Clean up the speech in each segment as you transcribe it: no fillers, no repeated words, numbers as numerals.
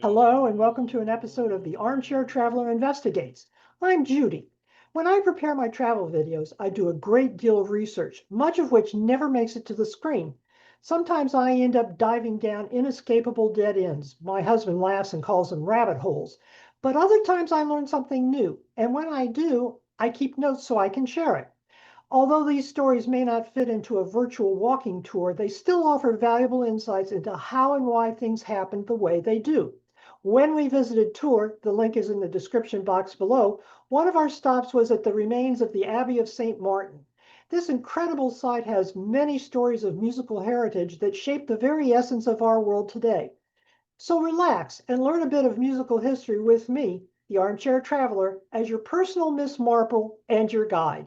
Hello, and welcome to an episode of the Armchair Traveler Investigates. I'm Judy. When I prepare my travel videos, I do a great deal of research, much of which never makes it to the screen. Sometimes I end up diving down inescapable dead ends. My husband laughs and calls them rabbit holes. But other times I learn something new, and when I do, I keep notes so I can share it. Although these stories may not fit into a virtual walking tour, they still offer valuable insights into how and why things happen the way they do. When we visited Tours, the link is in the description box below, one of our stops was at the remains of the Abbey of St. Martin. This incredible site has many stories of musical heritage that shape the very essence of our world today. So relax and learn a bit of musical history with me, the Armchair Traveler, as your personal Miss Marple and your guide.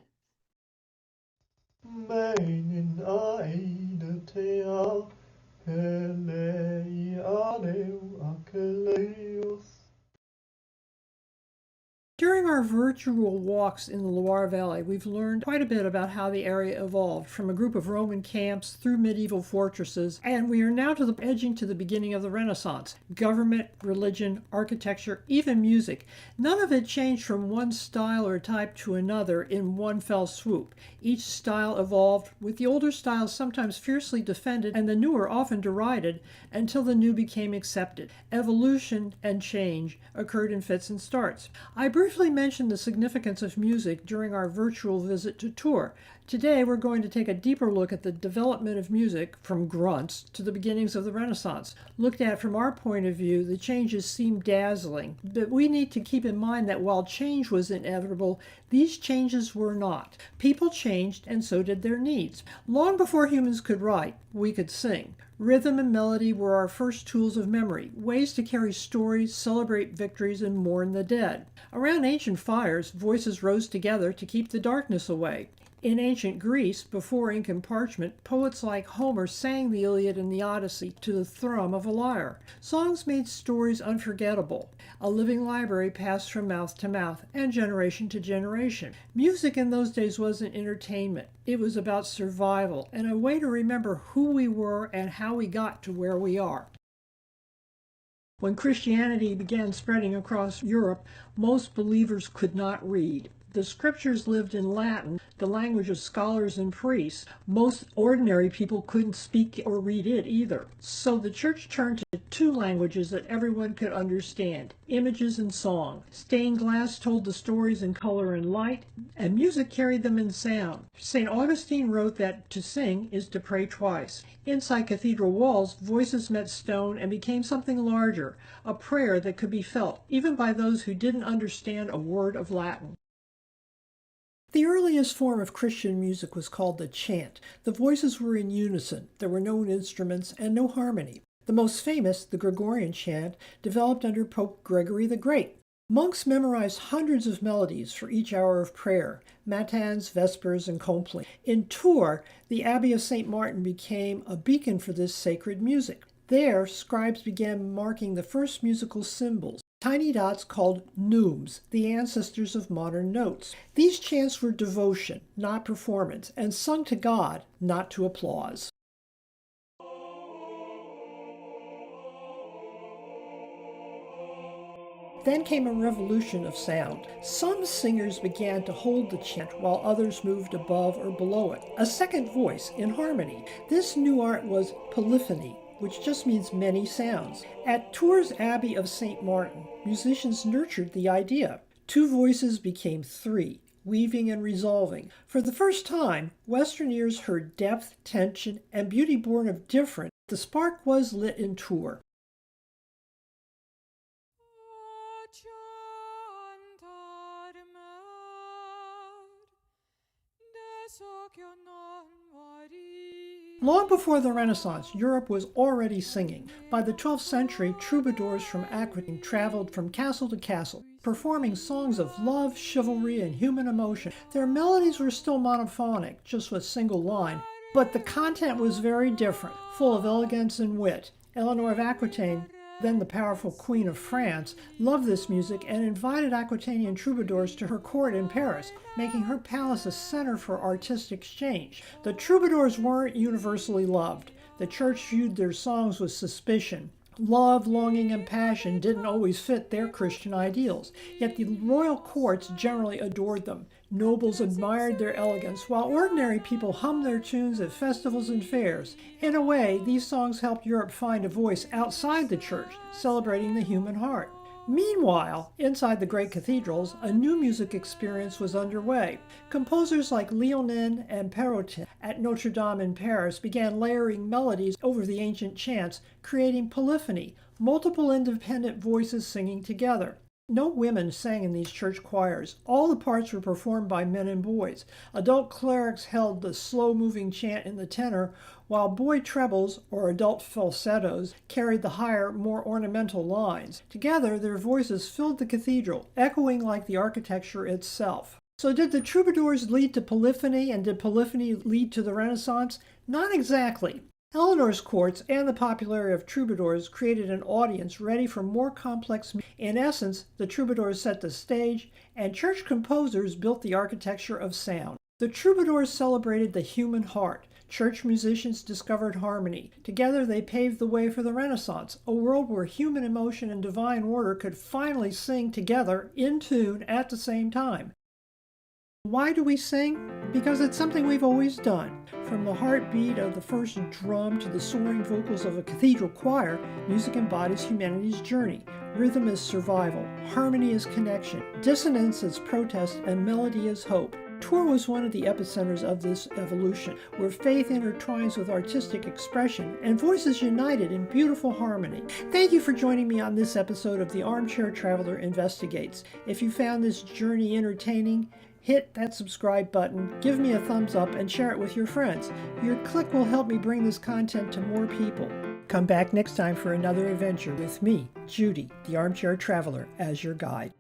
During our virtual walks in the Loire Valley, we've learned quite a bit about how the area evolved from a group of Roman camps through medieval fortresses, and we are now edging to the beginning of the Renaissance. Government, religion, architecture, even music. None of it changed from one style or type to another in one fell swoop. Each style evolved, with the older styles sometimes fiercely defended and the newer often derided, until the new became accepted. Evolution and change occurred in fits and starts. I briefly mentioned the significance of music during our virtual visit to Tours. Today we're going to take a deeper look at the development of music from grunts to the beginnings of the Renaissance. Looked at from our point of view, the changes seem dazzling, but we need to keep in mind that while change was inevitable, these changes were not. People changed, and so did their needs. Long before humans could write, we could sing. Rhythm and melody were our first tools of memory, ways to carry stories, celebrate victories, and mourn the dead. Around ancient fires, voices rose together to keep the darkness away. In ancient Greece, before ink and parchment, poets like Homer sang the Iliad and the Odyssey to the thrum of a lyre. Songs made stories unforgettable. A living library passed from mouth to mouth and generation to generation. Music in those days wasn't entertainment. It was about survival and a way to remember who we were and how we got to where we are. When Christianity began spreading across Europe, most believers could not read. The scriptures lived in Latin, the language of scholars and priests. Most ordinary people couldn't speak or read it either. So the church turned to two languages that everyone could understand, images and song. Stained glass told the stories in color and light, and music carried them in sound. St. Augustine wrote that to sing is to pray twice. Inside cathedral walls, voices met stone and became something larger, a prayer that could be felt, even by those who didn't understand a word of Latin. The earliest form of Christian music was called the chant. The voices were in unison. There were no instruments and no harmony. The most famous, the Gregorian chant, developed under Pope Gregory the Great. Monks memorized hundreds of melodies for each hour of prayer, matins, vespers, and compline. In Tours, the Abbey of St. Martin became a beacon for this sacred music. There, scribes began marking the first musical symbols, tiny dots called neumes, the ancestors of modern notes. These chants were devotion, not performance, and sung to God, not to applause. Then came a revolution of sound. Some singers began to hold the chant while others moved above or below it. A second voice in harmony. This new art was polyphony, which just means many sounds. At Tours' Abbey of St. Martin, musicians nurtured the idea. Two voices became three, weaving and resolving. For the first time, Western ears heard depth, tension, and beauty born of different. The spark was lit in Tours. Long before the Renaissance, Europe was already singing. By the 12th century, troubadours from Aquitaine traveled from castle to castle, performing songs of love, chivalry, and human emotion. Their melodies were still monophonic, just with single line, but the content was very different, full of elegance and wit. Eleanor of Aquitaine then the powerful Queen of France, loved this music and invited Aquitanian troubadours to her court in Paris, making her palace a center for artistic exchange. The troubadours weren't universally loved. The church viewed their songs with suspicion. Love, longing, and passion didn't always fit their Christian ideals, yet the royal courts generally adored them. Nobles admired their elegance, while ordinary people hummed their tunes at festivals and fairs. In a way, these songs helped Europe find a voice outside the church, celebrating the human heart. Meanwhile, inside the great cathedrals, a new music experience was underway. Composers like Leonin and Perrotin at Notre Dame in Paris began layering melodies over the ancient chants, creating polyphony, multiple independent voices singing together. No women sang in these church choirs. All the parts were performed by men and boys. Adult clerics held the slow-moving chant in the tenor, while boy trebles, or adult falsettos, carried the higher, more ornamental lines. Together, their voices filled the cathedral, echoing like the architecture itself. So did the troubadours lead to polyphony, and did polyphony lead to the Renaissance? Not exactly. Eleanor's courts and the popularity of troubadours created an audience ready for more complex music. In essence, the troubadours set the stage, and church composers built the architecture of sound. The troubadours celebrated the human heart. Church musicians discovered harmony. Together they paved the way for the Renaissance, a world where human emotion and divine order could finally sing together in tune at the same time. Why do we sing? Because it's something we've always done. From the heartbeat of the first drum to the soaring vocals of a cathedral choir, music embodies humanity's journey. Rhythm is survival, harmony is connection, dissonance is protest, and melody is hope. Tour was one of the epicenters of this evolution, where faith intertwines with artistic expression and voices united in beautiful harmony. Thank you for joining me on this episode of the Armchair Traveler Investigates. If you found this journey entertaining, hit that subscribe button, give me a thumbs up, and share it with your friends. Your click will help me bring this content to more people. Come back next time for another adventure with me, Judy, the Armchair Traveler, as your guide.